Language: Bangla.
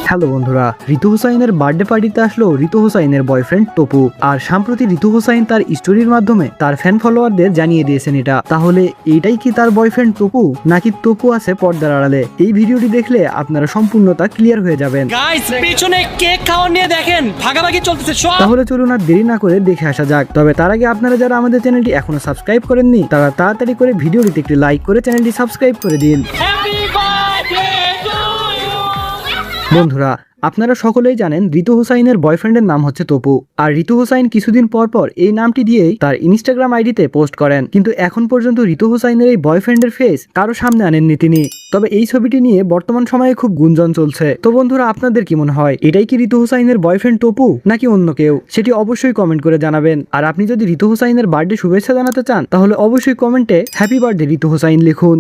হ্যালো বন্ধুরা, ঋতু হুসাইনের বার্থডে পার্টিতে আসলো ঋতু হুসাইনের বয়ফ্রেন্ড টপু। আর সম্প্রতি ঋতু হুসাইন তার স্টোরির মাধ্যমে তার ফ্যান ফলোয়ারদের জানিয়ে দিয়েছেন এটা। তাহলে এইটাই কি তার বয়ফ্রেন্ড টপু, নাকি টপু আছে পর্দার আড়ালে? এই ভিডিওটি দেখলে আপনারা সম্পূর্ণতা ক্লিয়ার হয়ে যাবেন। গাইস, পিছনে কেক খাওয়া নিয়ে দেখেন ভাগাভাগি চলতেছে সব। তাহলে চলুন আর দেরি না করে দেখে আসা যাক। তবে তার আগে আপনারা যারা আমাদের চ্যানেলটি এখনো সাবস্ক্রাইব করেননি তারা তাড়াতাড়ি করে ভিডিওটিতে একটি লাইক করে চ্যানেলটি সাবস্ক্রাইব করে দিন। Happy birthday to you. বন্ধুরা, আপনারা সকলেই জানেন ঋতু হুসাইনের বয়ফ্রেন্ডের নাম হচ্ছে তপু। আর ঋতু হুসাইন কিছুদিন পর পর এই নামটি দিয়েই তার ইনস্টাগ্রাম আইডিতে পোস্ট করেন, কিন্তু এখন পর্যন্ত ঋতু হুসাইনের এই বয়ফ্রেন্ডের ফেস কারো সামনে আনেননি তিনি। তবে এই ছবিটি নিয়ে বর্তমান সময়ে খুব গুঞ্জন চলছে। তো বন্ধুরা, আপনাদের কি মনে হয়, এটাই কি ঋতু হুসাইনের বয়ফ্রেন্ড টপু নাকি অন্য কেউ? সেটি অবশ্যই কমেন্ট করে জানাবেন। আর আপনি যদি ঋতু হুসাইনের বার্থডে শুভেচ্ছা জানাতে চান তাহলে অবশ্যই কমেন্টে হ্যাপি বার্থডে ঋতু হুসাইন লিখুন।